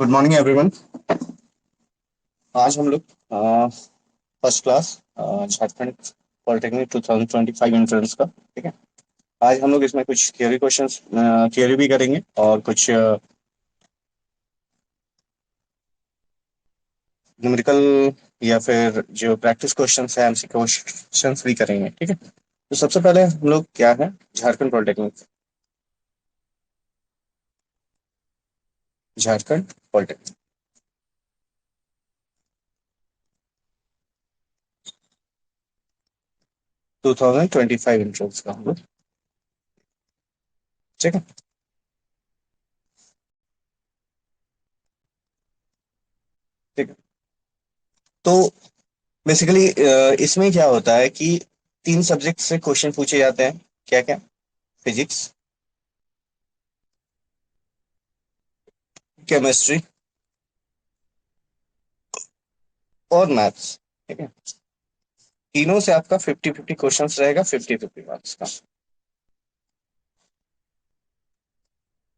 Good morning everyone. आज हम लोग first class Jharkhand polytechnic 2025 entrance का, ठीक है। आज हम लोग इसमें कुछ थियोरी क्वेश्चंस थियोरी भी करेंगे और कुछ न्यूमेरिकल या फिर जो प्रैक्टिस क्वेश्चंस है एमसी क्वेश्चंस भी करेंगे, ठीक है। तो सबसे पहले हम लोग क्या है, Jharkhand polytechnic, Jharkhand polytechnic 2025 entrance का हम लोग, ठीक है। ठीक है। तो बेसिकली इसमें क्या होता है कि तीन सब्जेक्ट से क्वेश्चन पूछे जाते हैं। क्या क्या? फिजिक्स, केमिस्ट्री और मैथ्स, ठीक है। तीनों से आपका 50-50 क्वेश्चन रहेगा, 50-50 मार्क्स का,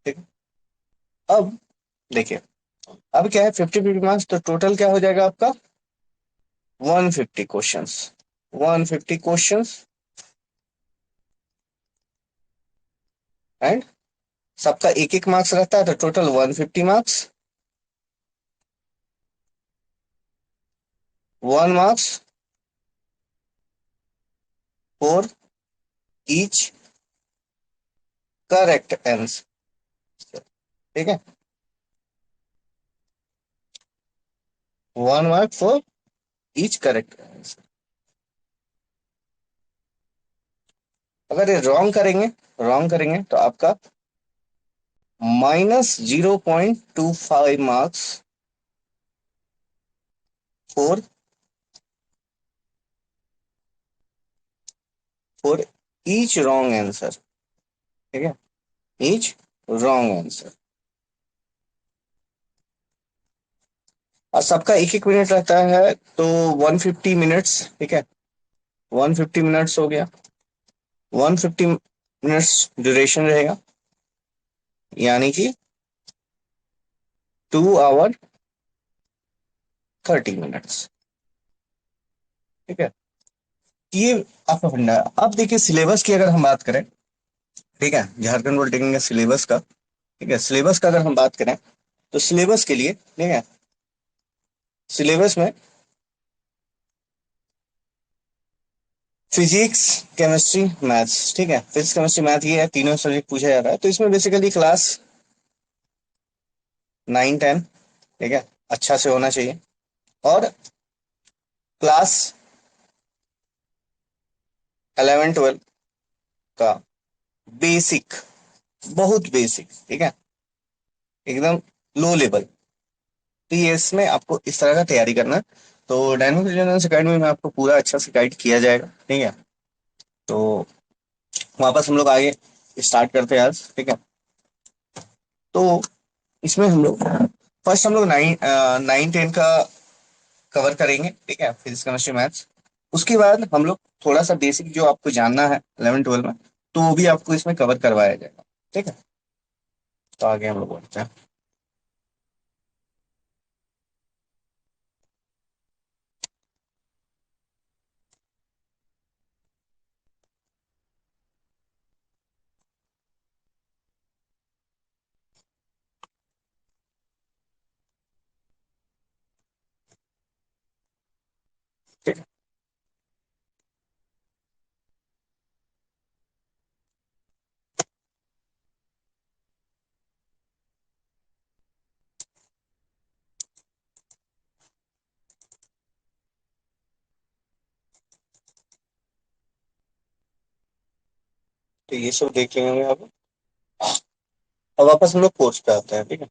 ठीक है। अब देखिए, अब क्या है, 50-50 मार्क्स, तो टोटल क्या हो जाएगा आपका? 150 क्वेश्चंस, 150 क्वेश्चंस, एंड सबका एक एक मार्क्स रहता है, तो total 150 marks, 1 marks for each correct answer, ठीक है। 1 mark for each correct answer. अगर ये रॉन्ग करेंगे तो आपका -0.25 marks for for each wrong answer, ठीक है। ईच रॉन्ग आंसर, और सबका एक एक मिनट रहता है, तो 150 मिनट्स, ठीक है। 150 मिनट्स हो गया, 150 मिनट्स ड्यूरेशन रहेगा, यानी कि 2 आवर 30 मिनट्स, ठीक है। ये आपका फंडा है। अब देखिए, सिलेबस की अगर हम बात करें, ठीक है, झारखंड पॉलिटेक्निक का सिलेबस का, ठीक है, सिलेबस का अगर हम बात करें, तो सिलेबस के लिए, ठीक है, सिलेबस में फिजिक्स, केमिस्ट्री, मैथ्स, ठीक है। फिजिक्स, केमिस्ट्री, मैथ, ये है, तीनों सब्जेक्ट पूछा जा रहा है। तो इसमें बेसिकली क्लास 9-10, ठीक है, अच्छा से होना चाहिए। और क्लास 11-12 का बेसिक, बहुत बेसिक, ठीक है, एकदम लो लेवल। तो ये इसमें आपको इस तरह का तैयारी करना है। तो डायनामिक रेजोनेंस अकेडमी में आपको पूरा अच्छा से गाइड किया जाएगा, ठीक है। तो वापस हम लोग आगे स्टार्ट करते हैं आज, ठीक है। तो इसमें हम लोग फर्स्ट हम लोग 9-10 का कवर करेंगे, ठीक है, फिजिक्स, केमिस्ट्री, मैथ्स। उसके बाद हम लोग थोड़ा सा बेसिक जो आपको जानना है 11-12 में, तो वो भी आपको इसमें कवर करवाया जाएगा, ठीक है। तो आगे हम लोग बढ़ते हैं। ठीक है। तो ये सब देख लेंगे आप। अब वापस हम लोग कोर्स पे आते हैं, ठीक है।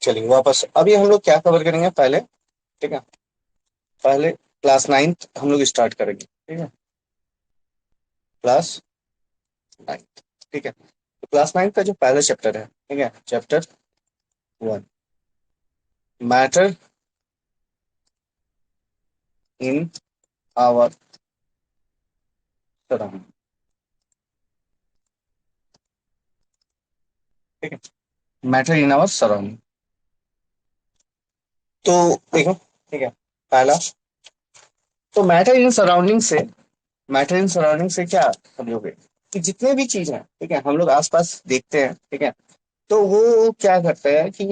चलिए वापस, अभी हम लोग क्या कवर करेंगे पहले, ठीक है। पहले क्लास 9 हम लोग स्टार्ट करेंगे, ठीक है, क्लास 9, ठीक है। क्लास 9 का जो पहला चैप्टर है, ठीक है, chapter 1, matter in our surrounding, ठीक है, मैटर इन आवर सराउंडिंग। तो देखो, ठीक है, पहला, तो मैटर इन सराउंडिंग से क्या समझोगे कि जितने भी चीज हैं, ठीक है, हम लोग आसपास देखते हैं, ठीक है, तो वो क्या करते हैं कि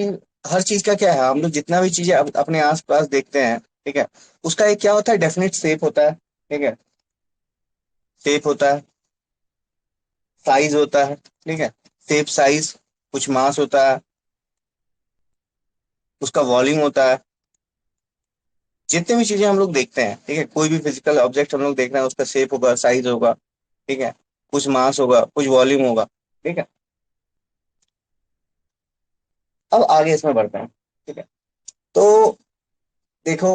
हर चीज का क्या है, हम लोग जितना भी चीजें अपने आसपास देखते हैं, ठीक है, उसका एक क्या होता है, डेफिनेट शेप होता है, ठीक है, शेप होता है, साइज होता है, ठीक है, शेप, साइज, कुछ मास होता है, उसका वॉल्यूम होता है। जितनी भी चीजें हम लोग देखते हैं, ठीक है, कोई भी फिजिकल ऑब्जेक्ट हम लोग देख रहे हैं, उसका शेप होगा, साइज होगा, ठीक है, कुछ मास होगा, कुछ वॉल्यूम होगा, ठीक है। अब आगे इसमें बढ़ते हैं, ठीक है। तो देखो,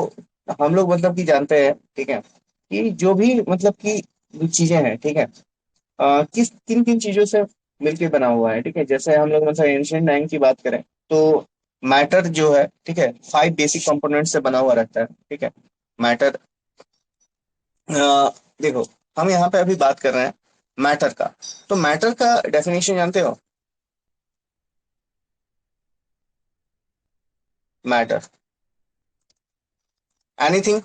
हम लोग मतलब कि जानते हैं, ठीक है, कि जो भी मतलब कि जो चीजें हैं, ठीक है, किस किन किन चीजों से मिलके बना हुआ है, ठीक है, जैसे हम लोग मतलब एंशियंट टाइम की बात करें, तो मैटर जो है, ठीक है, 5 बेसिक कंपोनेंट से बना हुआ रहता है, ठीक है, मैटर। देखो, हम यहाँ पे अभी बात कर रहे हैं मैटर का, तो मैटर का डेफिनेशन जानते हो? Matter, anything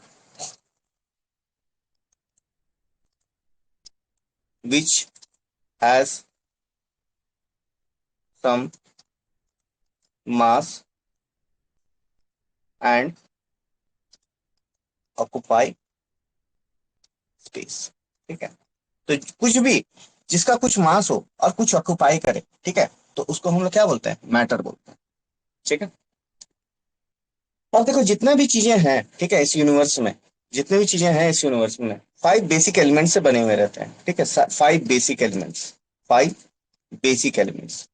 which has some mass and occupy space, ठीक है। तो कुछ भी जिसका कुछ मास हो और कुछ ऑक्यूपाई करे, ठीक है, तो उसको हम लोग क्या बोलते हैं, मैटर बोलते हैं, ठीक है। और देखो, जितना भी चीजें हैं, ठीक है, इस यूनिवर्स में, जितनी भी चीजें हैं इस यूनिवर्स में, 5 बेसिक एलिमेंट्स से बने हुए रहते हैं, ठीक है, 5 बेसिक एलिमेंट्स, 5 बेसिक एलिमेंट्स,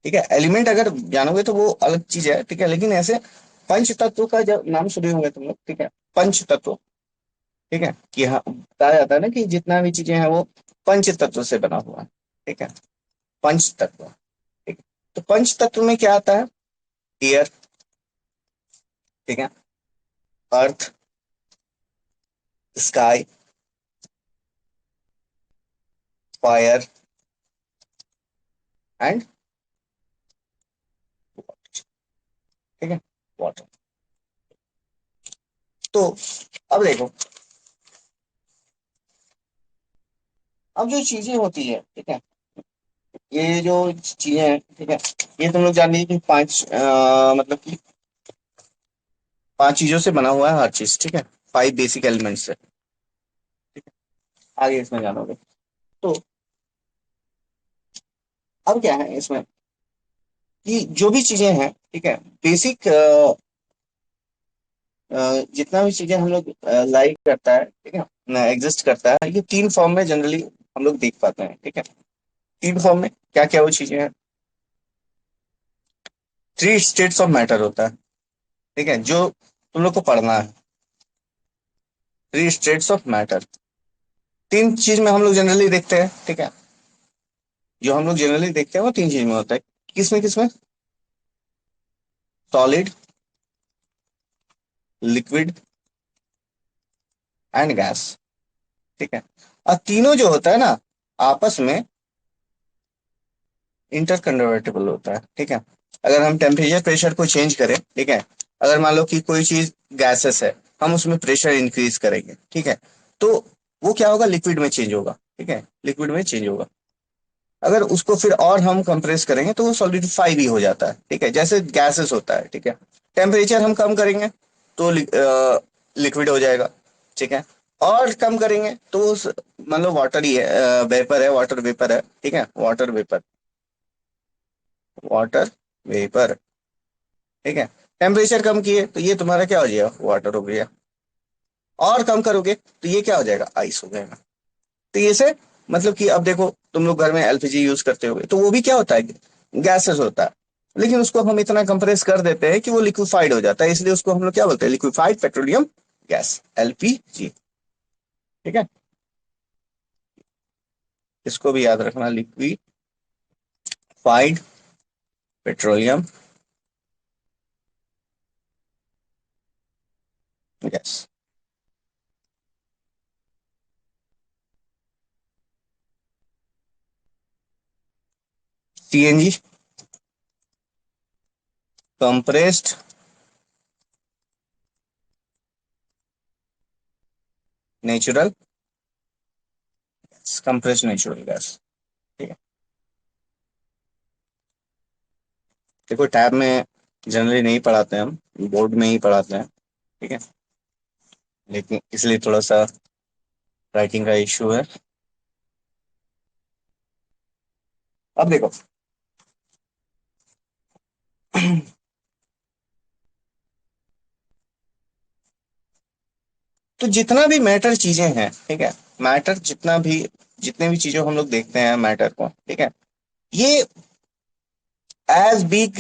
ठीक है। एलिमेंट अगर जानोगे तो वो अलग चीज है, ठीक है, लेकिन ऐसे पंच तत्व का जब नाम सुने होंगे तुम लोग, ठीक है, पंच तत्व, ठीक है, कि हाँ, बताया जाता है ना कि जितना भी चीजें हैं वो पंच तत्व से बना हुआ है, ठीक है, पंच तत्व, ठीक है। तो पंच तत्व में क्या आता है, एयर, ठीक है, अर्थ, स्काई, फायर एंड, ठीक है, वाटर। तो अब देखो, अब जो चीजें होती है, ठीक है, ये जो चीजें हैं, ठीक है, ये तुम लोग जान लीजिए कि मतलब कि 5 चीजों से बना हुआ है हर चीज, ठीक है, 5 बेसिक एलिमेंट्स से, ठीक है। आगे इसमें जानोगे, तो अब क्या है इसमें कि जो भी चीजें हैं, ठीक है, बेसिक, जितना भी चीजें हम लोग लाइक करता है, ठीक है, एग्जिस्ट करता है, ये 3 फॉर्म में जनरली हम लोग देख पाते हैं, ठीक है। 3 फॉर्म में क्या क्या वो चीजें हैं, 3 स्टेट्स ऑफ मैटर होता है, ठीक है, जो तुम लोग को पढ़ना है, 3 स्टेट्स ऑफ मैटर। 3 चीज में हम लोग जनरली देखते हैं, ठीक है, जो हम लोग जनरली देखते हैं वो 3 चीज में होता है। किसमें किसमें? सॉलिड, लिक्विड एंड गैस, ठीक है। और तीनों जो होता है ना, आपस में इंटरकन्वर्टेबल होता है, ठीक है। अगर हम टेम्परेचर प्रेशर को चेंज करें, ठीक है, अगर मान लो कि कोई चीज गैसेस है, हम उसमें प्रेशर इंक्रीज करेंगे, ठीक है, तो वो क्या होगा, लिक्विड में चेंज होगा, ठीक है, लिक्विड में चेंज होगा। अगर उसको फिर और हम कंप्रेस करेंगे तो वो सॉलिडिफाई भी हो जाता है, ठीक है, जैसे गैसेस होता है, ठीक है। टेम्परेचर हम कम करेंगे तो लिक्विड हो जाएगा, ठीक है। और कम करेंगे तो मान लो वाटर ही है, वेपर है, वाटर वेपर है, ठीक है, वाटर वेपर, वाटर वेपर, ठीक है। टेम्परेचर कम किए तो ये तुम्हारा क्या हो जाएगा, वाटर हो गया। और कम करोगे तो ये क्या हो जाएगा, आइस हो जाएगा। तो ये से मतलब कि अब देखो, तुम लोग घर में एलपीजी यूज करते होगे तो वो भी क्या होता है, गैसेस होता है, लेकिन उसको हम इतना कंप्रेस कर देते हैं कि वो लिक्विफाइड हो जाता है, इसलिए उसको हम लोग क्या बोलते हैं, लिक्विफाइड पेट्रोलियम गैस, एलपीजी, ठीक है। इसको भी याद रखना, liquefied petroleum gas. CNG, compressed natural, compressed natural gas. ठीक है, देखो टैब में जनरली नहीं पढ़ाते हैं हम, बोर्ड में ही पढ़ाते हैं। ठीक है, लेकिन इसलिए थोड़ा सा राइटिंग का इशू है। अब देखो, तो जितना भी मैटर चीजें हैं, ठीक है, मैटर जितना भी, जितने भी चीजों हम लोग देखते हैं मैटर को, ठीक है, ये एज बिग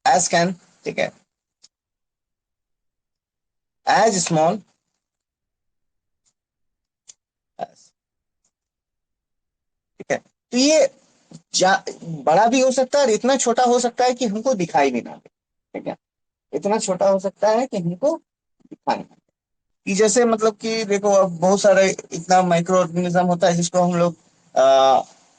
एज कैन, ठीक है, एज स्मॉल एज, ठीक है, तो ये बड़ा भी हो सकता है और इतना छोटा हो सकता है कि हमको दिखाई भी ना दे। ठीक है, इतना छोटा हो सकता है कि हमको दिखाई ना दे। कि जैसे मतलब कि देखो, अब बहुत सारे इतना माइक्रो ऑर्गेनिज्म होता है जिसको हम लोग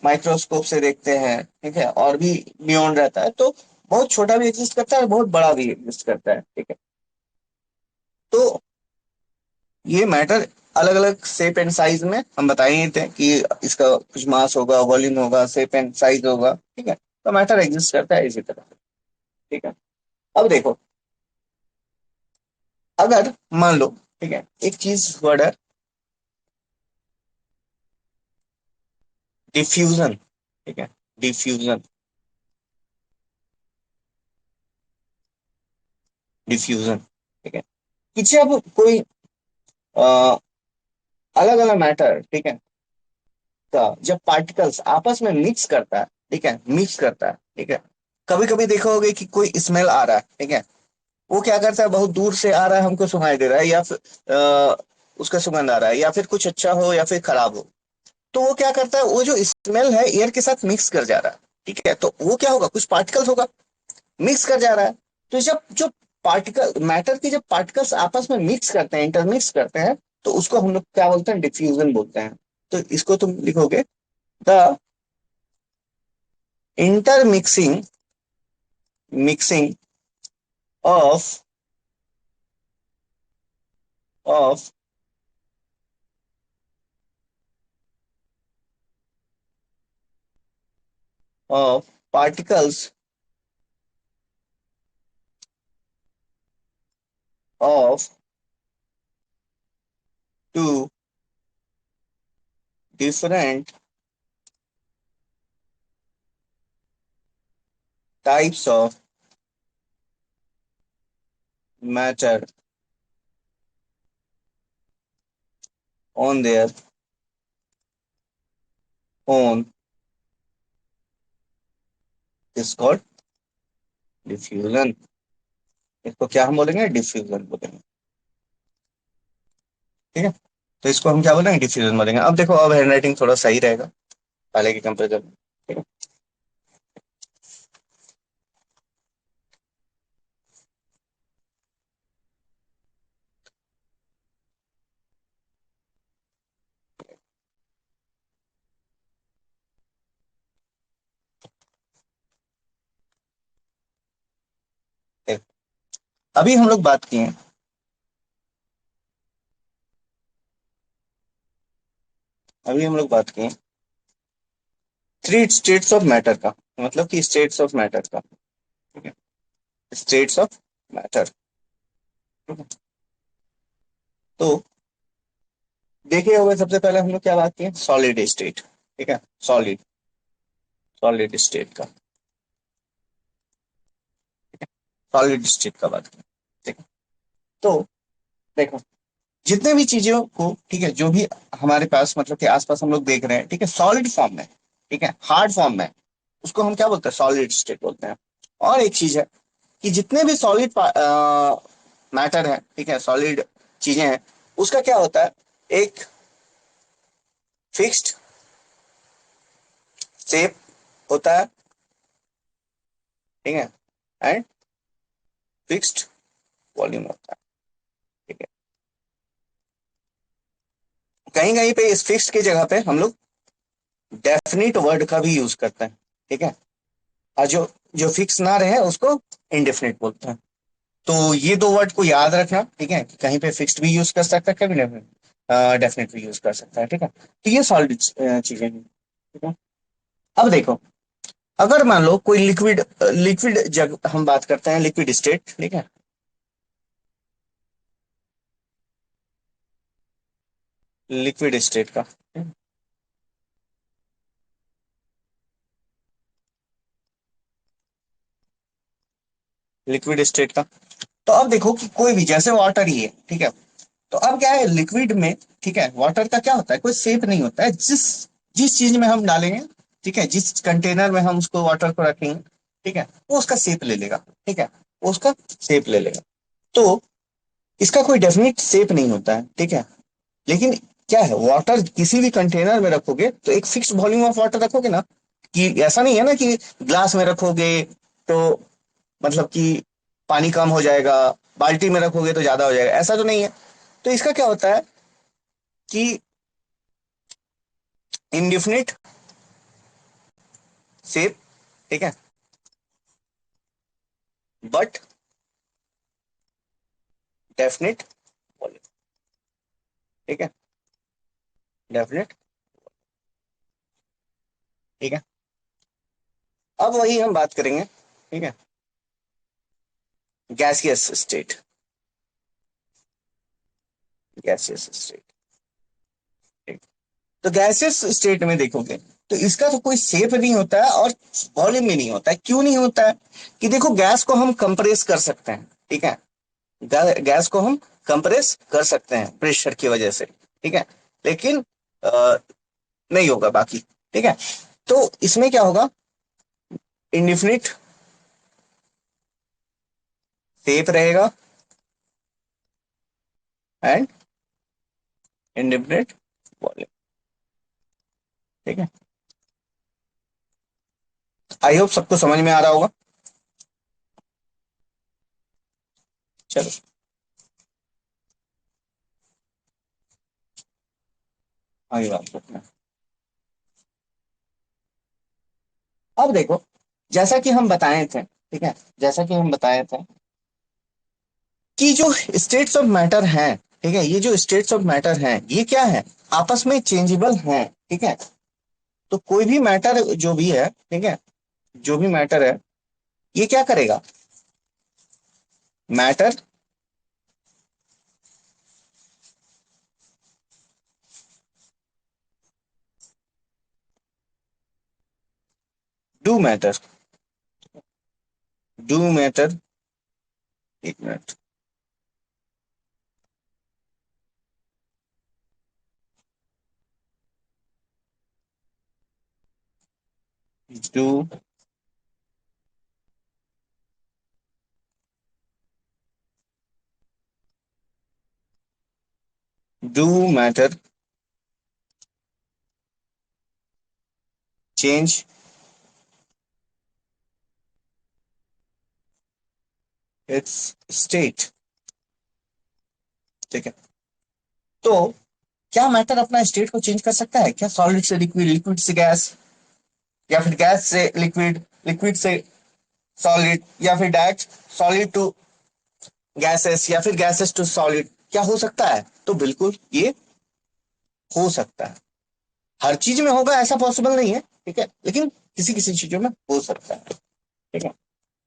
माइक्रोस्कोप से देखते हैं, ठीक है, और भी बियॉन्ड रहता है, तो बहुत छोटा भी एग्जिस्ट करता है और बहुत बड़ा भी एग्जिस्ट करता है। ठीक है, तो ये मैटर अलग अलग शेप एंड साइज में हम बता ही देते हैं कि इसका कुछ मास होगा, वॉल्यूम होगा, शेप एंड साइज होगा। ठीक है, तो मैटर एग्जिस्ट करता है इसी तरह। ठीक है, अब देखो, अगर मान लो, ठीक है, एक चीज वर्ड है डिफ्यूजन। ठीक है, डिफ्यूजन, डिफ्यूजन, ठीक है, कि जब कोई अलग अलग मैटर, ठीक है, का जब पार्टिकल्स आपस में मिक्स करता है, ठीक है, मिक्स करता है, ठीक है, कभी कभी देखा होगा कि कोई स्मेल आ रहा है, ठीक है, वो क्या करता है, बहुत दूर से आ रहा है, हमको सुनाई दे रहा है, या फिर उसका सुगंध आ रहा है, या फिर कुछ अच्छा हो या फिर खराब हो, तो वो क्या करता है, वो जो स्मेल है एयर के साथ मिक्स कर जा रहा है। ठीक है, तो वो क्या होगा, कुछ पार्टिकल्स होगा, मिक्स कर जा रहा है। तो जब जो पार्टिकल मैटर के जब पार्टिकल्स आपस में मिक्स करते हैं, इंटरमिक्स करते हैं, तो उसको हम लोग क्या बोलते हैं, डिफ्यूजन बोलते हैं। तो इसको तुम लिखोगे, the intermixing, mixing of of of particles of two different types of matter on their own is called diffusion. इसको क्या हम बोलेंगे, डिफ्यूजन बोलेंगे। ठीक है, तो इसको हम क्या बोलेंगे, डिफ्यूजन बोलेंगे। अब देखो, अब हैंडराइटिंग थोड़ा सही रहेगा पहले के कंपेरिजन में। ठीक है, देखो, अभी हम लोग बात किए, अभी हम लोग बात किए थ्री स्टेट्स ऑफ मैटर का, मतलब कि स्टेट्स ऑफ मैटर का। ठीक है, स्टेट्स ऑफ मैटर। तो देखिए होगा, सबसे पहले हम लोग क्या बात किए, सॉलिड स्टेट। ठीक है, सॉलिड, सॉलिड स्टेट का, सॉलिड स्टेट का बात किए। ठीक है, तो देखो, जितने भी चीजों को, ठीक है, जो भी हमारे पास मतलब कि आसपास हम लोग देख रहे हैं, ठीक है, सॉलिड फॉर्म में, ठीक है, हार्ड फॉर्म में, उसको हम क्या बोलते हैं, सॉलिड स्टेट बोलते हैं। और एक चीज है कि जितने भी सॉलिड मैटर है, ठीक है, सॉलिड चीजें हैं, उसका क्या होता है, एक फिक्स्ड शेप होता है, ठीक है, एंड फिक्स्ड वॉल्यूम होता है, ठीक है। कहीं कहीं पे इस फिक्स्ड की जगह पे हम लोग डेफिनिट वर्ड का भी यूज करते हैं, ठीक है। और जो जो फिक्स ना रहे उसको इनडेफिनिट बोलते हैं। तो ये दो वर्ड को याद रखना, ठीक है, कहीं पे फिक्स्ड भी यूज कर सकता है, कभी डेफिनेट भी यूज कर सकता है, ठीक है। तो ये सॉल्व चीजें हैं, ठीक है। अब देखो, अगर मान लो कोई लिक्विड, लिक्विड जग हम बात करते हैं लिक्विड स्टेट, ठीक है, लिक्विड स्टेट का, लिक्विड स्टेट का। तो अब देखो कि कोई भी, जैसे वाटर ही है, ठीक है, तो अब क्या है लिक्विड में, ठीक है, वाटर का क्या होता है, कोई शेप नहीं होता है। जिस जिस चीज में हम डालेंगे, ठीक है, जिस कंटेनर में हम उसको वाटर को रखेंगे, ठीक है, वो उसका शेप ले लेगा, ठीक है, वो उसका शेप ले लेगा। तो इसका कोई डेफिनेट शेप नहीं होता है, ठीक है। लेकिन क्या है, वाटर किसी भी कंटेनर में रखोगे तो एक फिक्स वॉल्यूम ऑफ वाटर रखोगे ना, कि ऐसा नहीं है ना कि ग्लास में रखोगे तो मतलब कि पानी कम हो जाएगा, बाल्टी में रखोगे तो ज्यादा हो जाएगा, ऐसा तो नहीं है। तो इसका क्या होता है कि इनडिफिनिट शेप, ठीक है, बट डेफिनेट वॉल्यूम, ठीक है, डेफिनेट, ठीक है। अब वही हम बात करेंगे, ठीक है, गैसियस स्टेट, गैसियस स्टेट, ठीक। तो गैसियस स्टेट में देखोगे तो इसका तो कोई शेप नहीं होता है और वॉल्यूम भी नहीं होता है। क्यों नहीं होता है, कि देखो गैस को हम कंप्रेस कर सकते हैं, ठीक है, गैस को हम कंप्रेस कर सकते हैं प्रेशर की वजह से, ठीक है, लेकिन नहीं होगा बाकी, ठीक है। तो इसमें क्या होगा, इंडिफिनिट शेप रहेगा एंड इंडिफिनिट वॉल्यूम, ठीक है। आई होप सबको समझ में आ रहा होगा। चलो आगे बात करते हैं। अब देखो, जैसा कि हम बताए थे, ठीक है, जैसा कि हम बताए थे कि जो स्टेट्स ऑफ मैटर हैं, ठीक है, ये जो स्टेट्स ऑफ मैटर हैं ये क्या है, आपस में चेंजेबल हैं, ठीक है। तो कोई भी मैटर जो भी है, ठीक है, जो भी मैटर है ये क्या करेगा, matter do matter, do matter, एक minute, do do matter change its state, ठीक है। तो क्या मैटर अपना स्टेट को चेंज कर सकता है क्या, सॉलिड से लिक्विड, लिक्विड से गैस, या फिर गैस से लिक्विड, लिक्विड से सॉलिड, या फिर डायरेक्ट सॉलिड टू गैसेस, या फिर गैसेस टू सॉलिड, क्या हो सकता है, तो बिल्कुल ये हो सकता है। हर चीज में होगा ऐसा पॉसिबल नहीं है, ठीक है, लेकिन किसी किसी चीजों में हो सकता है, ठीक है।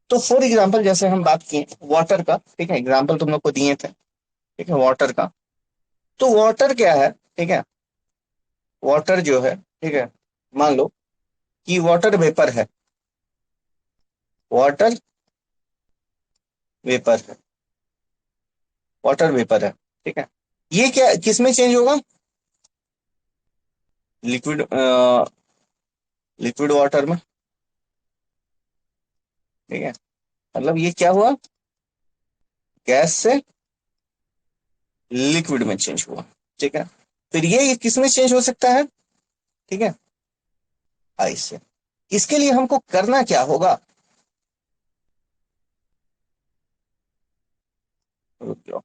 तो फॉर एग्जाम्पल जैसे हम बात किए वाटर का, ठीक है, एग्जाम्पल तुम लोग को दिए थे, ठीक है, वाटर का। तो वाटर क्या है, ठीक है, वाटर जो है, ठीक है, मान लो कि वाटर वेपर है, वाटर वेपर है, वाटर वेपर है, ठीक है। ये क्या किस में चेंज होगा, लिक्विड, लिक्विड वाटर में, ठीक है। मतलब ये क्या हुआ, गैस से लिक्विड में चेंज हुआ, ठीक है। फिर ये किस में चेंज हो सकता है, ठीक है, आइस से, इसके लिए हमको करना क्या होगा? रुक जाओ,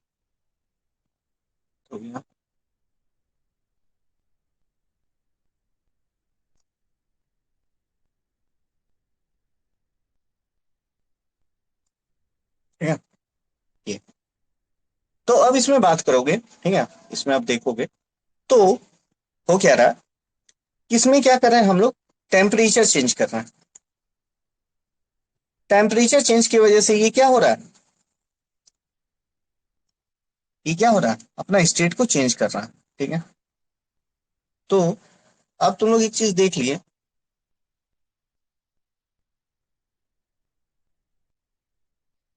तो यहाँ- ठीक है, ये तो अब इसमें बात करोगे, ठीक है, इसमें आप देखोगे तो हो क्या रहा है कि इसमें क्या कर रहे हैं हम लोग? टेम्परेचर चेंज कर रहे हैं। टेम्परेचर चेंज की वजह से ये क्या हो रहा है? ये क्या हो रहा है? अपना स्टेट को चेंज कर रहा है। ठीक है, तो अब तुम लोग एक चीज देख लिए,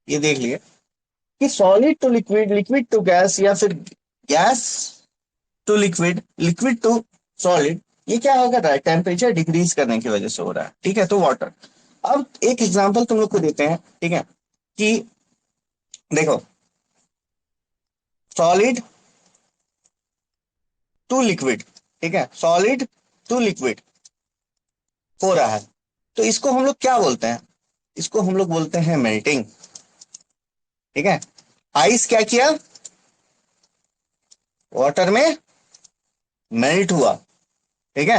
ये देख लिए कि solid to liquid, liquid to gas, या फिर gas to liquid, liquid to solid, ये क्या हो रहा है? टेम्परेचर डिक्रीज करने की वजह से हो रहा है। ठीक है, तो वाटर। अब एक एग्जांपल तुम लोग को देते हैं, ठीक है, कि देखो, सॉलिड टू लिक्विड, ठीक है, सॉलिड टू लिक्विड हो रहा है, तो इसको हम लोग क्या बोलते हैं? इसको हम लोग बोलते हैं मेल्टिंग। ठीक है, आइस क्या किया? वाटर में मेल्ट हुआ। ठीक है,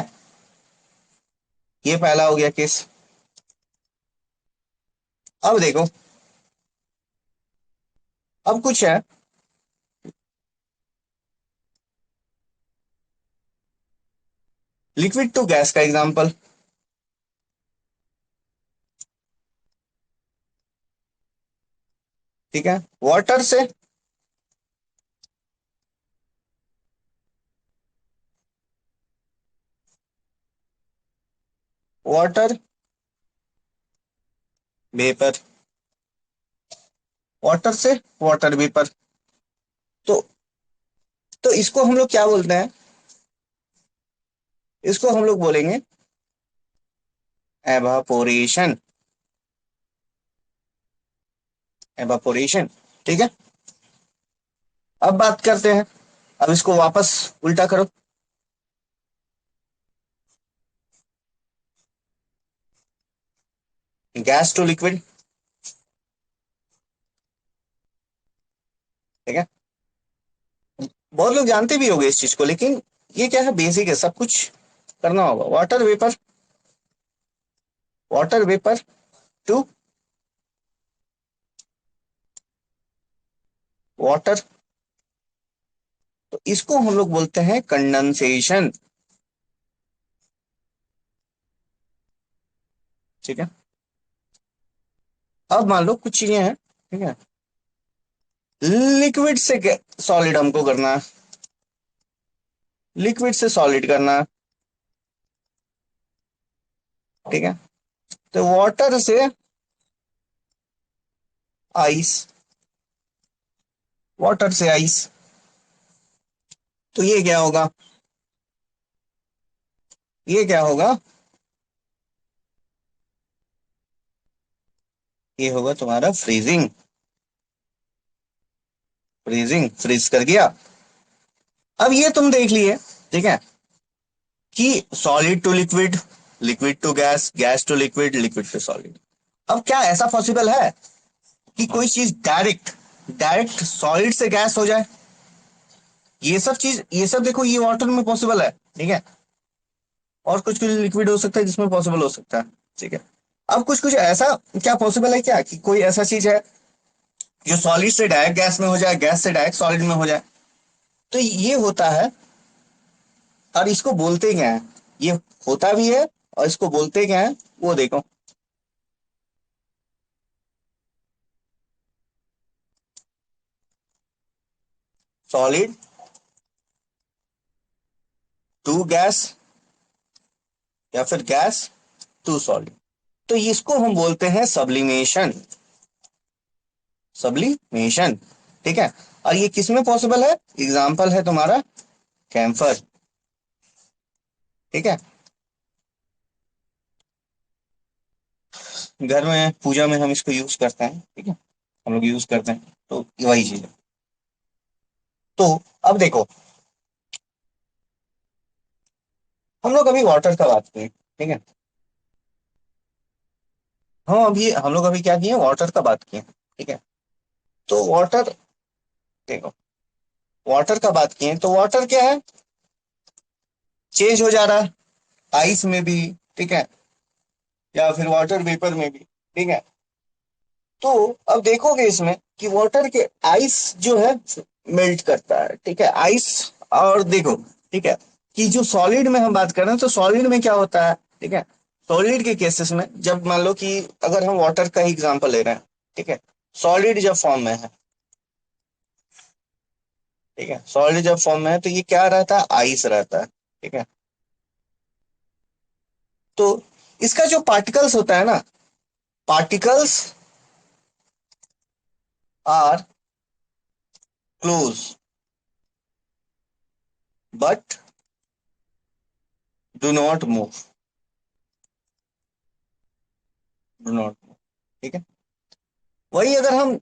ये पहला हो गया केस। अब देखो, अब कुछ है, लिक्विड टू गैस का एग्जांपल। ठीक है, वाटर से, वाटर वेपर, वाटर से वाटर वेपर। तो इसको हम लोग क्या बोलते हैं? इसको हम लोग बोलेंगे एवापोरेशन। एवापोरेशन, ठीक है। अब बात करते हैं, अब इसको वापस उल्टा करो। गैस टू लिक्विड, ठीक है। बहुत लोग जानते भी होंगे इस चीज को, लेकिन ये क्या है, बेसिक है, सब कुछ करना होगा। Water vapour, water vapour to water, तो इसको हम लोग बोलते हैं कंडेंसेशन। ठीक है, अब मान लो कुछ चीजें हैं, ठीक है, लिक्विड से सॉलिड हमको करना है, लिक्विड से सॉलिड करना है। ठीक है, तो वाटर से आइस, वाटर से आइस, तो ये क्या होगा? ये क्या होगा? ये होगा तुम्हारा फ्रीजिंग। फ्रीजिंग, फ्रीज कर गया। अब ये तुम देख लिए, ठीक है, कि solid to liquid, liquid to gas, gas to liquid, liquid to solid. अब क्या ऐसा पॉसिबल है कि कोई चीज डायरेक्ट, डायरेक्ट सॉलिड से गैस हो जाए? ये सब चीज, ये सब देखो, ये वाटर में पॉसिबल है। ठीक है, और कुछ कुछ लिक्विड हो सकता है जिसमें पॉसिबल हो सकता है। ठीक है, अब कुछ कुछ ऐसा क्या पॉसिबल है क्या, कि कोई ऐसा चीज है जो सॉलिड से डायरेक्ट गैस में हो जाए, गैस से डायरेक्ट सॉलिड में हो जाए? तो ये होता है, और इसको बोलते क्या है? ये होता भी है, और इसको बोलते क्या है, वो देखो। सॉलिड टू गैस, या फिर गैस टू सॉलिड, तो इसको हम बोलते हैं सब्लिमेशन। सब्लिमेशन, ठीक है। और ये किस में पॉसिबल है? एग्जाम्पल है तुम्हारा कैम्फर। ठीक है, घर में पूजा में हम इसको यूज करते हैं। ठीक है, हम लोग यूज करते हैं, तो वही चीज है। तो अब देखो, हम लोग अभी वाटर का बात करें, ठीक है, हाँ, अभी हम लोग अभी क्या किए, वाटर का बात किए, ठीक है। तो वाटर, देखो, वाटर का बात किए तो वाटर क्या है, चेंज हो जा रहा है आइस में भी, ठीक है, या फिर वाटर वेपर में भी, ठीक है। तो अब देखोगे इसमें कि वाटर के आइस जो है मेल्ट करता है, ठीक है, आइस। और देखो, ठीक है, कि जो सॉलिड में हम बात कर रहे हैं तो सॉलिड में क्या होता है, ठीक है। सॉलिड के केसेस में जब मान लो कि अगर हम वाटर का ही एग्जांपल ले रहे हैं, ठीक है, सॉलिड जब फॉर्म में है, ठीक है, सॉलिड जब फॉर्म में है तो ये क्या रहता है, आइस रहता है, ठीक है। तो इसका जो पार्टिकल्स होता है ना, particles are close but do not move, do not move, ठीक है। वही अगर हम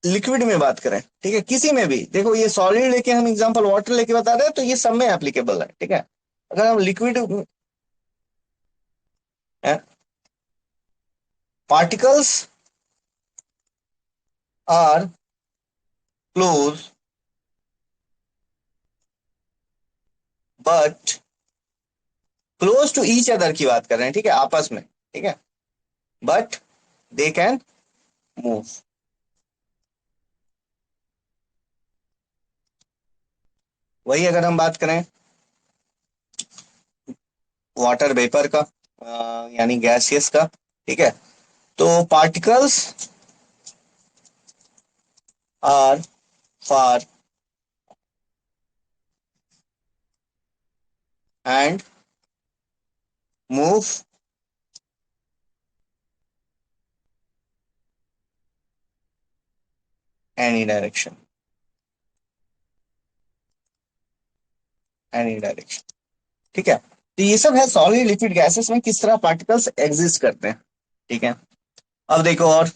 लिक्विड में बात करें, ठीक है, किसी में भी देखो, ये सॉलिड लेके हम एग्जांपल वाटर लेके बता रहे हैं तो ये सब में एप्लीकेबल है, ठीक है। अगर हम liquid, particles are close but close to each other की बात कर रहे हैं, ठीक है, आपस में, ठीक है, बट दे कैन मूव। वही अगर हम बात करें वाटर वेपर का, यानी गैसियस का, ठीक है, तो particles are far and move any direction, any direction, ठीक है। तो ये सब है सॉलिड लिक्विड गैसेस में किस तरह पार्टिकल्स एग्जिस्ट करते हैं, ठीक है। अब देखो, और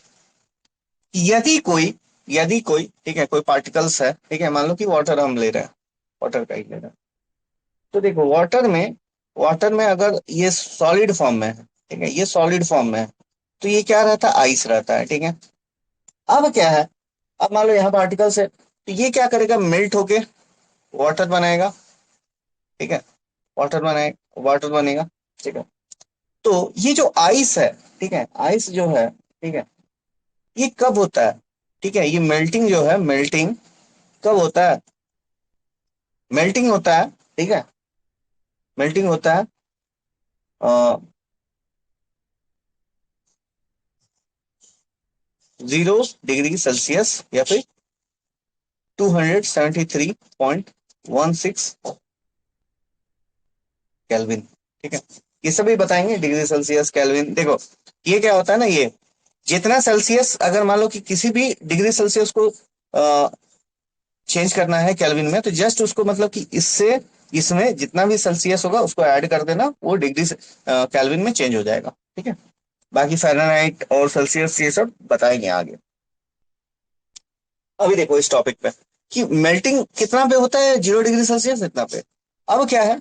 यदि कोई ठीक है, कोई पार्टिकल्स है, ठीक है, मान लो कि वाटर हम ले रहे हैं, वाटर का ही ले रहे हैं, तो देखो वाटर में अगर ये सॉलिड फॉर्म में है, ठीक है, ये सॉलिड फॉर्म में है, तो ये क्या रहता है, आइस रहता है, ठीक है। अब क्या है, अब मान लो यहाँ पार्टिकल्स है तो ये क्या करेगा, मेल्ट होके वाटर बनाएगा, ठीक है, वाटर बनेगा, ठीक है। तो ये जो आइस है, ठीक है, आइस जो है, ठीक है, ये कब होता है, ठीक है, ये मेल्टिंग जो है, मेल्टिंग कब होता है, मेल्टिंग होता है, ठीक है, मेल्टिंग होता है 0 डिग्री सेल्सियस या फिर 273.16 केल्विन, ठीक है। ये सभी बताएंगे, डिग्री सेल्सियस, केल्विन। देखो, ये क्या होता है ना, ये जितना सेल्सियस, अगर मान लो कि किसी भी डिग्री सेल्सियस को चेंज करना है केल्विन में, तो जस्ट उसको मतलब कि इससे इसमें जितना भी सेल्सियस होगा उसको ऐड कर देना, वो डिग्री केल्विन में चेंज हो जाएगा, ठीक है। बाकी फ़ारेनहाइट और सेल्सियस ये सब बताएंगे आगे। अभी देखो इस टॉपिक पे कि मेल्टिंग कितना पे होता है, 0 डिग्री सेल्सियस इतना पे। अब क्या है,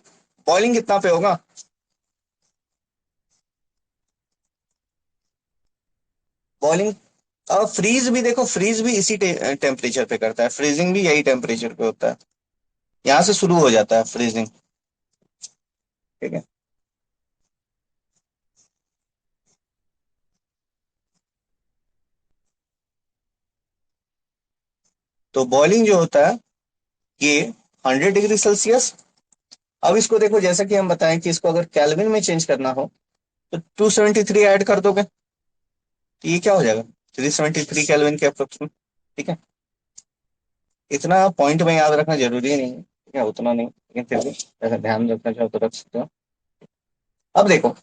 बॉइलिंग कितना पे होगा, बॉइलिंग। अब फ्रीज भी देखो, फ्रीज भी इसी टेम्परेचर पे करता है, फ्रीजिंग भी यही टेम्परेचर पे होता है, यहाँ से शुरू हो जाता है फ्रीजिंग, ठीक है। तो बॉइलिंग जो होता है ये 100 डिग्री सेल्सियस। अब इसको देखो, जैसा कि हम बताएं कि इसको अगर कैल्विन में चेंज करना हो तो 273 ऐड कर दोगे, तो ये क्या हो जाएगा, 373 कैल्विन के अप्रोक्स में, ठीक है। इतना पॉइंट में याद रखना जरूरी नहीं है, ठीक है, उतना नहीं, लेकिन फिर भी अगर ध्यान रखना चाहो तो रख सकते हो। अब देखो,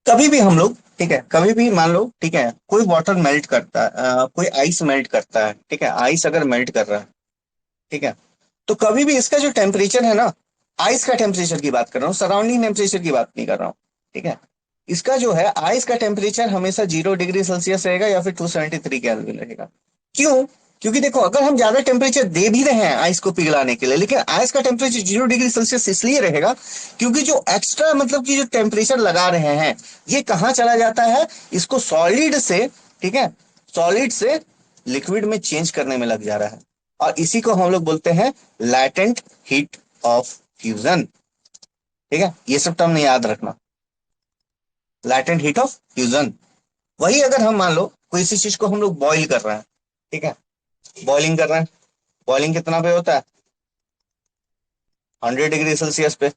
कभी भी हम लोग, ठीक है, कभी भी मान लो, ठीक है, कोई वाटर मेल्ट करता है, कोई आइस मेल्ट करता है, ठीक है, आइस अगर मेल्ट कर रहा है, ठीक है, तो कभी भी इसका जो टेम्परेचर है ना, आइस का टेम्परेचर की बात कर रहा हूँ, सराउंडिंग टेम्परेचर की बात नहीं कर रहा हूँ, ठीक है। इसका जो है आइस का टेम्परेचर हमेशा 0 डिग्री सेल्सियस रहेगा या फिर 273 केल्विन रहेगा। क्यों? क्योंकि देखो अगर हम ज्यादा टेम्परेचर दे भी रहे हैं आइस को पिघलाने के लिए, लेकिन आइस का टेम्परेचर 0 डिग्री सेल्सियस इसलिए रहेगा क्योंकि जो एक्स्ट्रा मतलब कि जो टेम्परेचर लगा रहे हैं ये कहाँ चला जाता है, इसको सॉलिड से, ठीक है, सॉलिड से लिक्विड में चेंज करने में लग जा रहा है। और इसी को हम लोग बोलते हैं लैटेंट हीट ऑफ फ्यूजन। ठीक है, ये सब टर्म याद रखना। लैटेंट हीट ऑफ फ्यूजन वही, अगर हम मान लो कोई इसी चीज को हम लोग बॉईल कर रहे हैं, ठीक है, बॉइलिंग कर रहे हैं, बॉइलिंग कितना पे होता है, 100 डिग्री सेल्सियस पे।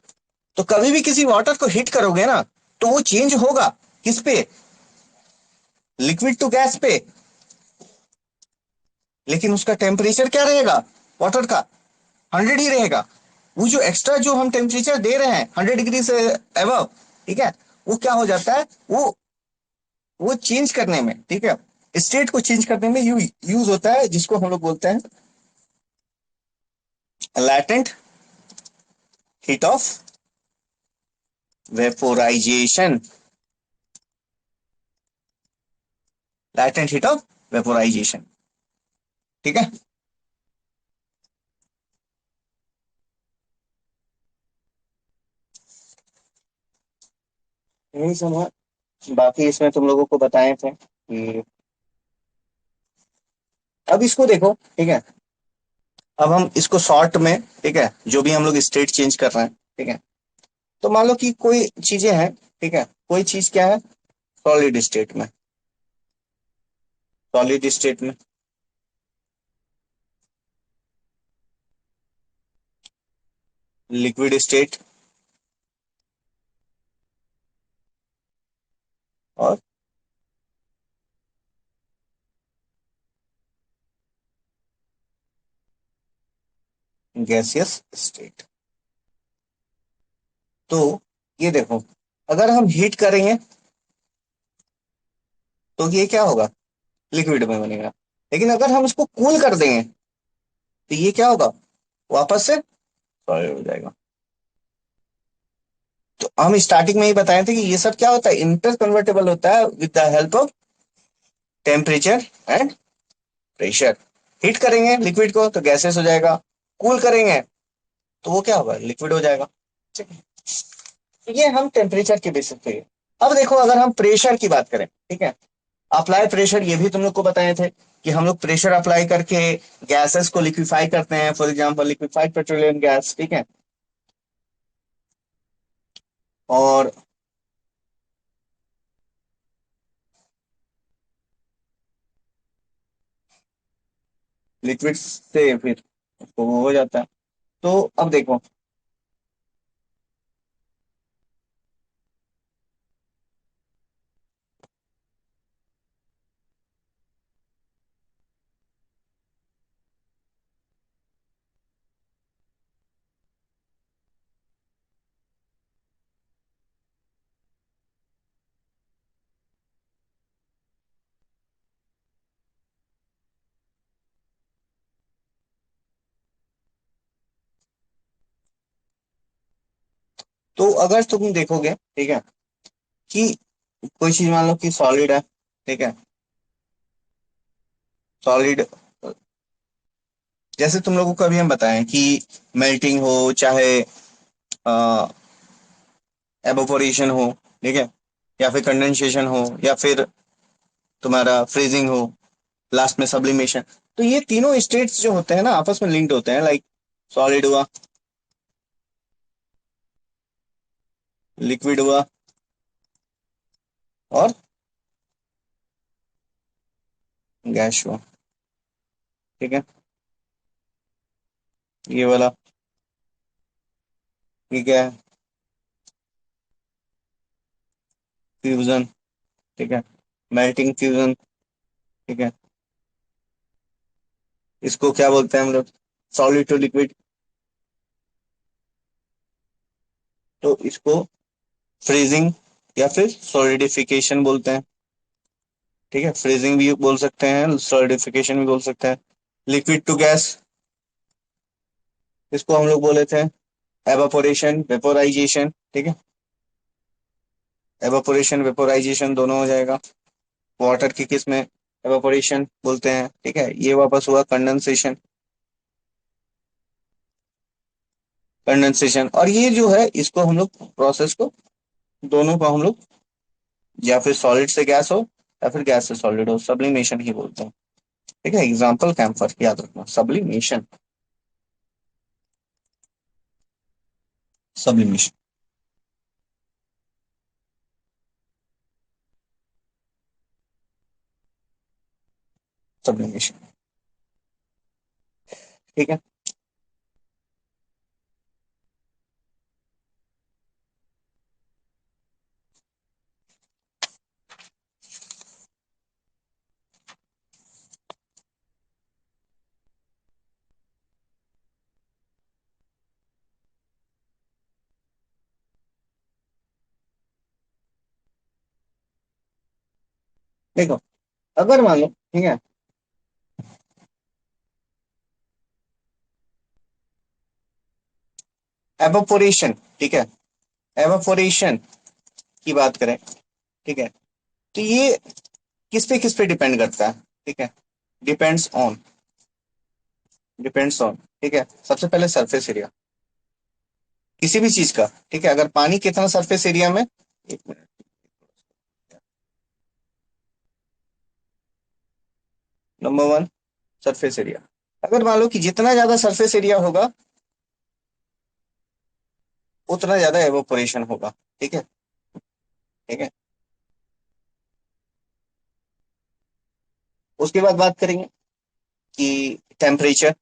तो कभी भी किसी वाटर को हीट करोगे ना तो वो चेंज होगा किस पे, लिक्विड टू गैस पे, लेकिन उसका टेम्परेचर क्या रहेगा वाटर का, 100 ही रहेगा। वो जो एक्स्ट्रा जो हम टेम्परेचर दे रहे हैं 100 डिग्री से एबव, ठीक है, वो क्या हो जाता है, वो चेंज करने में, ठीक है, स्टेट को चेंज करने में यूज होता है, जिसको हम लोग बोलते हैं latent heat of vaporisation. Latent heat of vaporisation, ठीक है। यही सब है, बाकी इसमें तुम लोगों को बताए थे कि अब इसको देखो, ठीक है, अब हम इसको शॉर्ट में, ठीक है, जो भी हम लोग स्टेट चेंज कर रहे हैं, ठीक है, तो मान लो कि कोई चीजें हैं, ठीक है, कोई चीज क्या है सॉलिड स्टेट में, सॉलिड स्टेट में, लिक्विड स्टेट और गैसियस स्टेट। तो ये देखो, अगर हम हीट करेंगे तो ये क्या होगा, लिक्विड में बनेगा, लेकिन अगर हम इसको कूल कर देंगे तो ये क्या होगा, वापस से सॉलिड हो जाएगा। तो हम स्टार्टिंग में ही बताए थे कि ये सब क्या होता है, इंटर कन्वर्टेबल होता है with the help of temperature and pressure. Heat करेंगे लिक्विड को तो गैसेस हो जाएगा, कूल करेंगे तो वो क्या होगा, लिक्विड हो जाएगा। ठीक है, तो ये हम टेम्परेचर के बेसिस पे। अब देखो अगर हम प्रेशर की बात करें, ठीक है, अप्लाई प्रेशर ये भी तुम लोग को बताए थे कि हम लोग प्रेशर अप्लाई करके गैसेस को लिक्विफाई करते हैं, for example liquefied petroleum gas, ठीक है, और लिक्विड से फिर उसको वो हो जाता है। तो अब देखो, तो अगर तुम देखोगे, ठीक है, कि कोई चीज मान लो कि सॉलिड है, ठीक है, सॉलिड, जैसे तुम लोगों को अभी हम बताएं कि मेल्टिंग हो चाहे एवोपोरेशन हो, ठीक है, या फिर कंडेंसेशन हो या फिर तुम्हारा फ्रीजिंग हो, लास्ट में सब्लिमेशन, तो ये तीनों स्टेट्स जो होते हैं ना आपस में लिंक्ड होते हैं, लाइक सॉलिड हुआ, लिक्विड हुआ और गैस हुआ, ठीक है, ये वाला, ठीक है, फ्यूजन, ठीक है, मेल्टिंग फ्यूजन, ठीक है, इसको क्या बोलते हैं हम लोग, सॉलिड टू लिक्विड, तो इसको फ्रीजिंग या फिर सॉलिडिफिकेशन बोलते हैं। ठीक है, फ्रीजिंग भी बोल सकते हैं, सॉलिडिफिकेशन भी बोल सकते हैं। लिक्विड टू गैस, इसको हम लोग बोले थे एवापोरेशन वेपोराइजेशन, ठीक है, एवापोरेशन वेपोराइजेशन दोनों हो जाएगा वाटर की किस में, एवापोरेशन बोलते हैं, ठीक है। ये वापस हुआ कंडेंसेशन। कंडेंसेशन, और ये जो है इसको हम लोग प्रोसेस को, दोनों को हम लोग, या फिर सॉलिड से गैस हो या फिर गैस से सॉलिड हो, सब्लिमेशन ही बोलते हैं। ठीक है, एग्जाम्पल कैम्फर याद रखना, सब्लिमेशन। सब्लिमेशन। सब्लिमेशन। ठीक है। देखो, अगर मान लो, ठीक है, एवापोरेशन, ठीक है, एवापोरेशन की बात करें, ठीक है, तो ये किस पे डिपेंड करता है, ठीक है, डिपेंड्स ऑन, डिपेंड्स ऑन, ठीक है, सबसे पहले सरफेस एरिया किसी भी चीज का, ठीक है, अगर पानी कितना सरफेस एरिया में, एक minute, number one, surface area. अगर मान लो कि जितना ज्यादा सरफेस एरिया होगा उतना ज्यादा एवोपोरेशन होगा, ठीक है, ठीक है। उसके बाद बात करेंगे कि टेम्परेचर,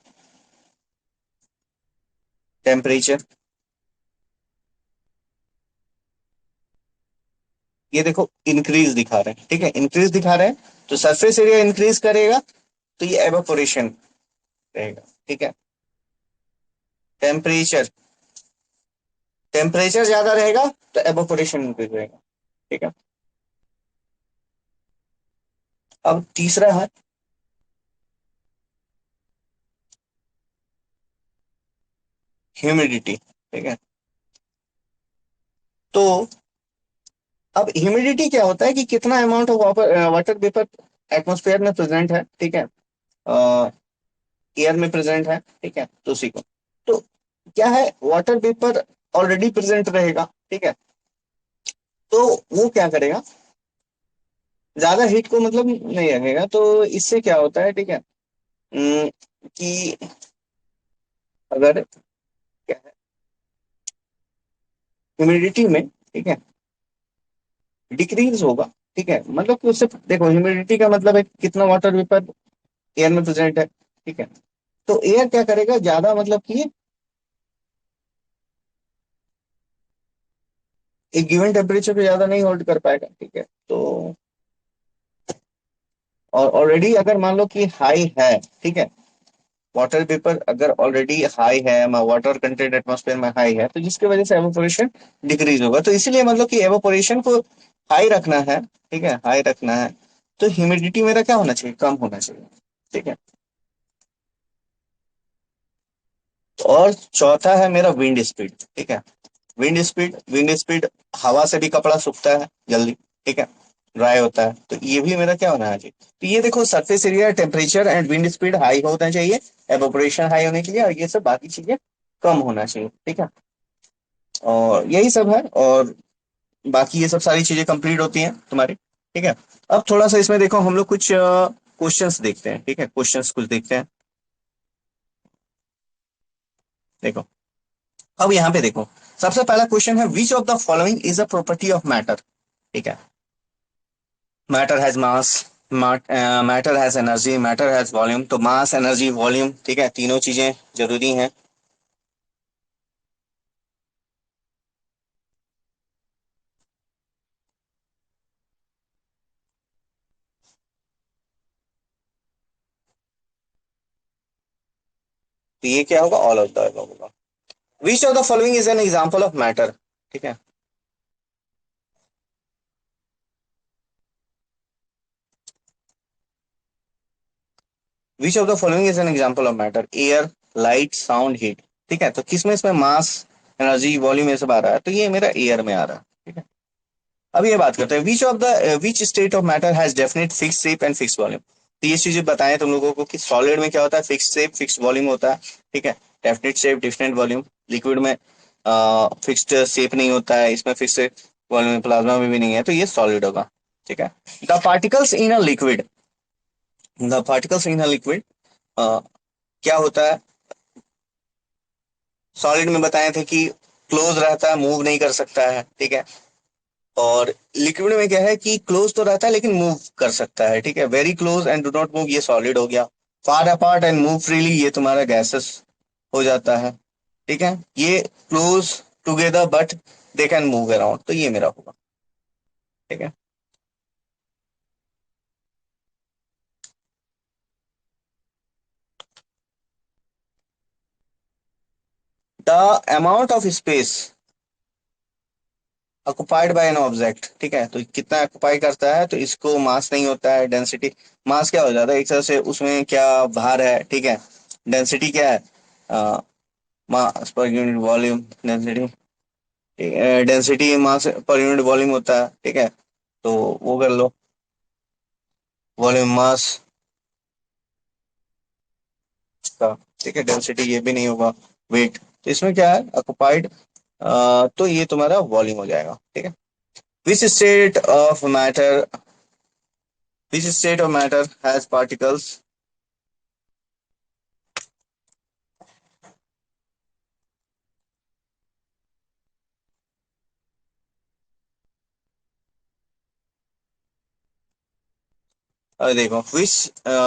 टेम्परेचर, ये देखो इंक्रीज दिखा रहे हैं, ठीक है, इंक्रीज दिखा रहे हैं, तो सरफेस एरिया इंक्रीज करेगा तो ये एवोपोरेशन रहेगा, ठीक है। टेम्परेचर, टेम्परेचर ज्यादा रहेगा तो एवोपोरेशन इंक्रीज रहेगा, ठीक है। अब तीसरा है ह्यूमिडिटी, ठीक है। तो अब ह्यूमिडिटी क्या होता है कि कितना amount of water water vapour atmosphere में प्रेजेंट है, ठीक है, एयर में प्रेजेंट है, ठीक है, तो उसी को, तो क्या है, वाटर वेपर ऑलरेडी प्रेजेंट रहेगा, ठीक है, तो वो क्या करेगा, ज्यादा हीट को मतलब नहीं रखेगा, तो इससे क्या होता है, ठीक है, कि अगर क्या है, ह्यूमिडिटी में, ठीक है, डिक्रीज होगा, ठीक है, मतलब कि उससे देखो, ह्यूमिडिटी का मतलब है कितना वाटर वेपर एयर में प्रेजेंट है, ठीक है, तो एयर क्या करेगा, ज्यादा मतलब कि एक गिवन टेम्परेचर पे ज्यादा नहीं होल्ड कर पाएगा, ठीक है, तो और ऑलरेडी अगर मान लो कि हाई है, ठीक है, वाटर वेपर अगर ऑलरेडी हाई है, वाटर कंटेंट एटमॉस्फेयर में हाई है, तो जिसकी वजह से एवोपोरेशन डिक्रीज होगा, तो इसीलिए मतलब कि एवोपोरेशन को हाई रखना है, ठीक है, हाई रखना है, तो ह्यूमिडिटी मेरा क्या होना चाहिए, कम होना चाहिए, ठीक है। और चौथा है मेरा विंड स्पीड, ठीक है, विंड स्पीड, विंड स्पीड, हवा से भी कपड़ा सूखता है जल्दी, ठीक है, ड्राई होता है, तो ये भी मेरा क्या होना चाहिए, तो ये देखो surface area, temperature and wind speed high होना चाहिए एवोपोरेशन हाई होने के लिए, और ये सब बाकी चीजें कम होना चाहिए, ठीक है, और यही सब है, और बाकी ये सब सारी चीजें कंप्लीट होती हैं तुम्हारी, ठीक है। अब थोड़ा सा इसमें देखो हम लोग कुछ क्वेश्चंस देखते हैं, ठीक है, क्वेश्चंस कुछ देखते हैं। देखो, अब यहाँ पे देखो, सबसे पहला क्वेश्चन है, which of the following is a property of matter, ठीक है, matter has mass, matter has energy, matter has volume, तो मास, एनर्जी, वॉल्यूम, ठीक है, तीनों चीजें जरूरी हैं। तो ये क्या होगा, ऑल ऑफ द अबव होगा। विच of the following is an example of matter, ठीक है, which of the following is an example of matter, air, light, sound, heat, ठीक है, तो किसमें इसमें मास, एनर्जी, वॉल्यूम ये सब आ रहा है, तो ये मेरा एयर में आ रहा है, ठीक है। अब ये बात करते हैं, which state of matter has definite fix shape and fix volume. तो ये चीजें बताएं तुम लोगों को कि सॉलिड में क्या होता है, फिक्स शेप फिक्स वॉल्यूम होता है, ठीक है, definite shape definite volume. Liquid में फिक्स्ड शेप नहीं होता है, इसमें फिक्स वॉल्यूम, प्लाज्मा में भी नहीं है, तो ये सॉलिड होगा, ठीक है। The particles in a liquid, the particles in a liquid क्या होता है, सॉलिड में बताए थे कि क्लोज रहता है, मूव नहीं कर सकता है, ठीक है। और लिक्विड में क्या है कि क्लोज तो रहता है लेकिन मूव कर सकता है, ठीक है। Very close and do not move, ये सॉलिड हो गया। Far apart and move freely, ये तुम्हारा गैसेस हो जाता है, ठीक है। ये close together but they can move around, तो ये मेरा होगा, ठीक है। The amount of space occupied by an object, ठीक है, तो कितना ऑक्युपाई करता है, तो इसको मास नहीं होता है, डेंसिटी। मास क्या हो जाता है एक तरह से, उसमें क्या भार है, ठीक है। डेंसिटी क्या है, mass per unit volume, density, density mass per unit volume होता है, ठीक है। तो वो कर लो, वॉल्यूम मास का, ठीक है। डेंसिटी ये भी नहीं होगा, वेट, तो इसमें क्या है ऑक्युपाइड, तो ये तुम्हारा वॉल्यूम हो जाएगा, ठीक है। Which state of matter, which state of matter has particles, अरे देखो,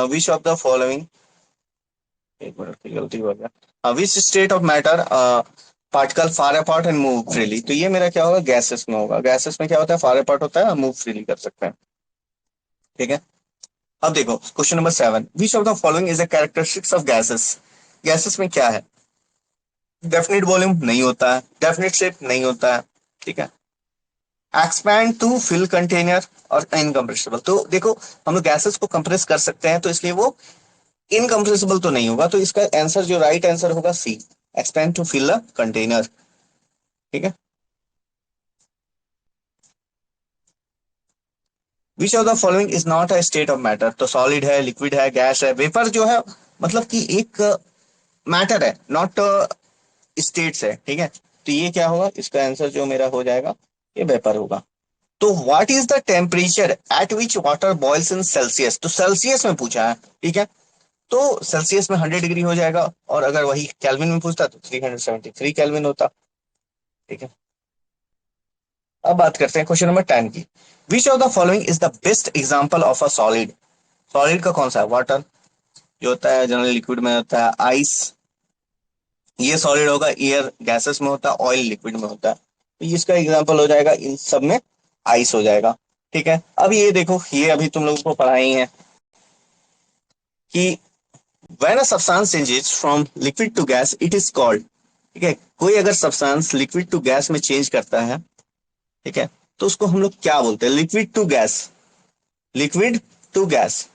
विच ऑफ द फॉलोइंग, एक मिनट की गलती हो गया, which state of matter particle far apart and move freely, तो ये मेरा क्या होगा, गैसेस में होगा। गैसेस में क्या होता है, फार अपार्ट होता है, मूव फ्रीली कर सकते हैं, ठीक है। अब देखो question number 7, which of the following is a characteristics of gases. Gases में क्या है, डेफिनेट वॉल्यूम नहीं होता है, डेफिनेट शेप नहीं होता है, ठीक है। एक्सपैंड टू फिल कंटेनर और इनकम्प्रेसिबल, तो देखो हम लोग गैसेस को कंप्रेस कर सकते हैं, तो इसलिए वो इनकम्प्रेसिबल तो नहीं होगा, तो इसका आंसर जो राइट आंसर होगा C, expand to fill a container, ठीक है। Which of the following is not a state of matter, तो सॉलिड है, लिक्विड है, गैस है, वेपर जो है, मतलब कि एक मैटर है, नॉट स्टेट्स है, ठीक है। तो ये क्या होगा, इसका आंसर जो मेरा हो जाएगा, ये वेपर होगा। तो what is the temperature at which water boils in Celsius, तो सेल्सियस में पूछा है, ठीक है। तो सेल्सियस में 100 डिग्री हो जाएगा, और अगर वही केल्विन में पूछता तो 373 केल्विन होता, ठीक है। अब बात करते हैं क्वेश्चन नंबर 10 की। विच of the following is the best example of a solid, solid का कौन सा है, वाटर जो होता है जनरली लिक्विड में होता है, आइस ये सॉलिड होगा, एयर गैसेस में होता है, ऑयल लिक्विड में होता है, तो इसका एग्जांपल हो जाएगा इन सब में आइस हो जाएगा, ठीक है। अब ये देखो, ये अभी तुम लोगों को पढ़ाई है कि when a substance changes from liquid to gas it is called, ठीक है। कोई अगर सब्सटेंस लिक्विड टू गैस में चेंज करता है, ठीक है, तो उसको हम लोग क्या बोलते हैं, liquid to gas, liquid to gas.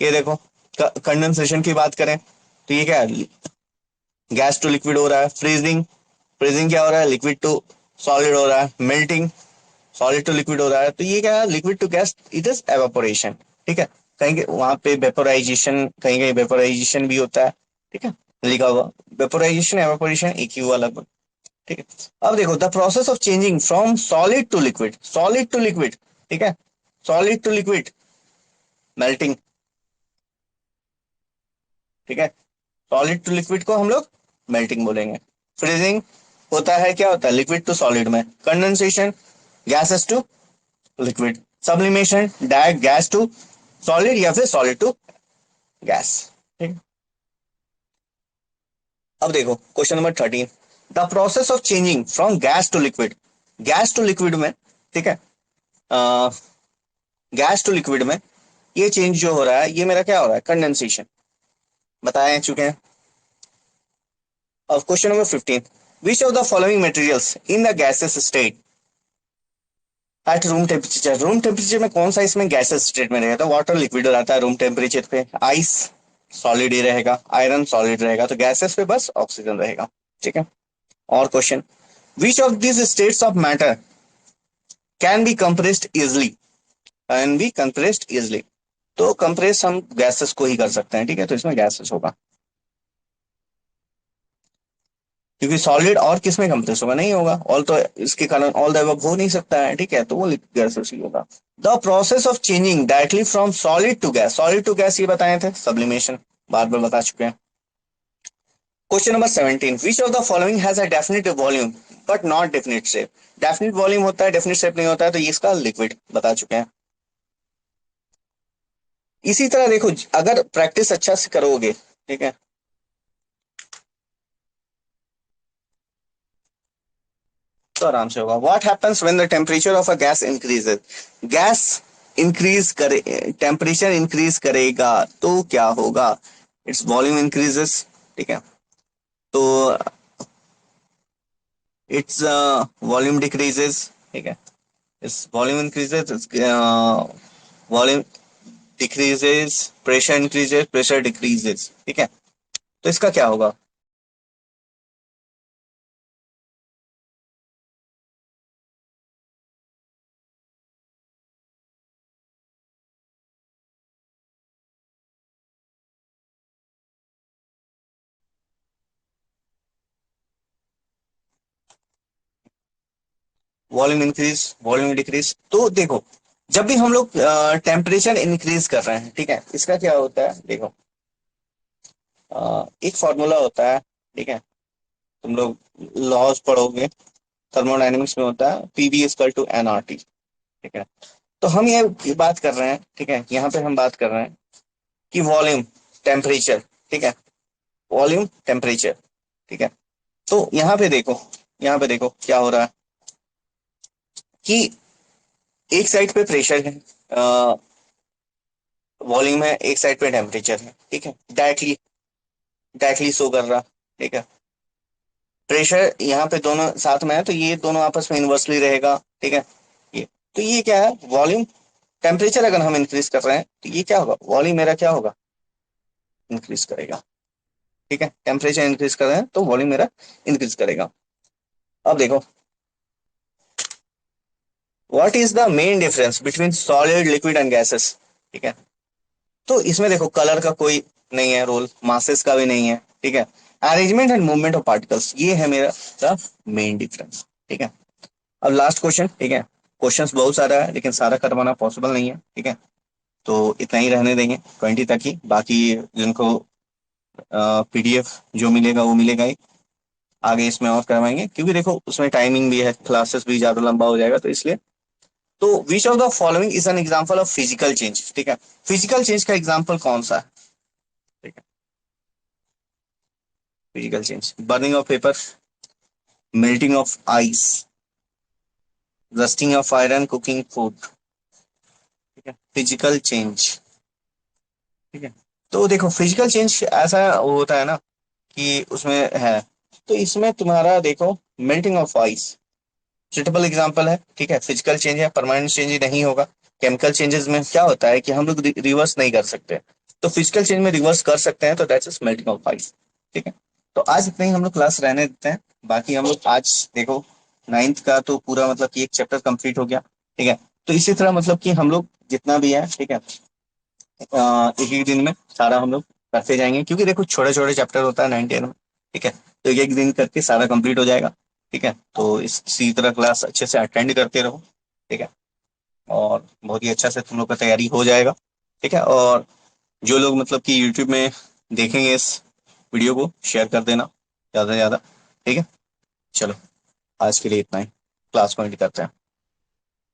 ये देखो, कंडेंसेशन की बात करें तो ये क्या है, गैस टू लिक्विड हो रहा है। फ्रीजिंग, फ्रीजिंग क्या हो रहा है, लिक्विड टू सॉलिड हो रहा है। मेल्टिंग, सॉलिड टू लिक्विड हो रहा है, तो ये क्या है, liquid to gas, it is evaporation, ठीक है। कहीं वहां पे वेपोराइजेशन, कहीं कहीं वेपोराइजेशन भी होता है, ठीक है, लिखा हुआ। वेपोराइजेशन एवापोरेशन एक ही हुआ लगभग, ठीक है। अब देखो, the process of changing from solid to liquid, solid to liquid, ठीक है, सॉलिड टू लिक्विड, मेल्टिंग, ठीक है। सॉलिड टू लिक्विड को हम लोग मेल्टिंग बोलेंगे। फ्रीजिंग होता है, क्या होता है, लिक्विड टू सॉलिड में। Condensation, gases to liquid. Sublimation, direct gas to solid या फिर सॉलिड टू गैस, ठीक। अब देखो question number 13, the process of changing from gas to liquid, gas to liquid में, ठीक है, गैस टू लिक्विड में ये चेंज जो हो रहा है, ये मेरा क्या हो रहा है, कंडेंसेशन, बताए चुके हैं। अब question number 15, which of the following materials in the gases state at room temperature, room temperature में कौन सा इसमें गैसेस स्टेट में रहेगा, तो वाटर लिक्विड रहता है रूम टेम्परेचर पे, आइस सॉलिड ही रहेगा, आयरन सॉलिड रहेगा, तो गैसेस पे बस ऑक्सीजन रहेगा, ठीक है। और question, which of this states of matter can be compressed easily, can be compressed easily. तो कंप्रेस हम गैसेस को ही कर सकते हैं, ठीक है, तो इसमें गैसेस होगा, क्योंकि सॉलिड और किस में कंप्रेस होगा, नहीं होगा, ऑल तो इसके कारण ऑल द अबव हो नहीं सकता है, ठीक है, तो वो गैसेस ही होगा। The process of changing directly from solid to gas, solid to gas ये बताए थे, सब्लिमेशन, बार बार बता चुके हैं। Question number 17, which of the following has a definite volume but not definite shape. Definite volume होता है, डेफिनिट शेप नहीं होता है, तो ये इसका लिक्विड बता चुके हैं। इसी तरह देखो, अगर प्रैक्टिस अच्छा से करोगे, ठीक है, तो आराम से होगा। What happens when the temperature of a gas increases, gas increase करे, टेम्परेचर इंक्रीज करेगा तो क्या होगा, इट्स वॉल्यूम इंक्रीजेस, ठीक है, तो इट्स वॉल्यूम डिक्रीजेस, ठीक है, इस volume increases, volume decreases, pressure increases, pressure decreases, ठीक है, तो इसका क्या होगा। वॉल्यूम इंक्रीज, वॉल्यूम डिक्रीज, तो देखो, जब भी हम लोग टेम्परेचर इंक्रीज कर रहे हैं, ठीक है, इसका क्या होता है, देखो, एक फॉर्मूला होता है, ठीक है, तुम लोग लॉज पढ़ोगे, थर्मोडायनेमिक्स में होता है पीवी इक्वल टू एनआरटी, ठीक है, तो हम ये बात कर रहे हैं, ठीक है, यहाँ पे हम बात कर रहे हैं कि वॉल्यूम टेम्परेचर, ठीक है, वॉल्यूम टेम्परेचर, ठीक है, तो यहाँ पे देखो, यहाँ पे देखो क्या हो रहा है कि एक साइड पे प्रेशर है, वॉल्यूम है, एक साइड पे टेम्परेचर है, ठीक है, डायरेक्टली डायरेक्टली शो कर रहा, ठीक है, प्रेशर यहाँ पे दोनों साथ में है, तो ये दोनों आपस में इन्वर्सली रहेगा, ठीक है, ये, तो ये क्या है, वॉल्यूम, टेम्परेचर अगर हम इंक्रीज कर रहे हैं तो ये क्या होगा, वॉल्यूम मेरा क्या होगा, इंक्रीज करेगा, ठीक है, टेम्परेचर इंक्रीज कर रहे हैं तो वॉल्यूम मेरा इंक्रीज करेगा। अब देखो, what is the main difference between solid liquid and gases, ठीक है, तो इसमें देखो कलर का कोई नहीं है रोल, मासेस का भी नहीं है, ठीक है, arrangement and movement of particles, ये है मेरा द मेन डिफरेंस, ठीक है। अब लास्ट क्वेश्चन, ठीक है, क्वेश्चंस बहुत सारा है लेकिन सारा करवाना पॉसिबल नहीं है, ठीक है, तो इतना ही रहने देंगे 20 तक ही, बाकी जिनको पीडीएफ जो मिलेगा वो मिलेगा ही, आगे इसमें और करवाएंगे, क्योंकि देखो उसमें टाइमिंग भी है, क्लासेस भी ज्यादा लंबा हो जाएगा, तो इसलिए, तो विच of the following is an example of physical change, ठीक है, फिजिकल चेंज का एग्जांपल कौन सा है, ठीक है, physical change, burning of paper, melting of ice, rusting of iron, cooking food, ठीक है, फिजिकल चेंज, ठीक है, तो देखो फिजिकल चेंज ऐसा होता है ना कि उसमें है, तो इसमें तुम्हारा देखो melting of ice suitable example है, ठीक है, फिजिकल चेंज है, परमानेंट चेंज नहीं होगा। केमिकल चेंजेस में क्या होता है कि हम लोग रिवर्स नहीं कर सकते, तो फिजिकल चेंज में रिवर्स कर सकते हैं, तो that's is melting of ice, ठीक है। तो आज इतना ही हम लोग क्लास रहने देते हैं, बाकी हम लोग आज देखो नाइन्थ का तो पूरा मतलब कि एक चैप्टर कंप्लीट हो गया, ठीक है, तो इसी तरह मतलब कि हम लोग जितना भी है, ठीक है, एक एक दिन में सारा हम लोग करते जाएंगे, क्योंकि देखो छोटे छोटे चैप्टर होता है 9 10 में, ठीक है, तो एक एक दिन करके सारा कंप्लीट हो जाएगा, ठीक है, तो इसी तरह क्लास अच्छे से अटेंड करते रहो, ठीक है, और बहुत ही अच्छा से तुम लोग का तैयारी हो जाएगा, ठीक है, और जो लोग मतलब कि यूट्यूब में देखेंगे इस वीडियो को शेयर कर देना ज़्यादा से ज़्यादा, ठीक है, चलो आज के लिए इतना ही, क्लास पॉइंट करते हैं।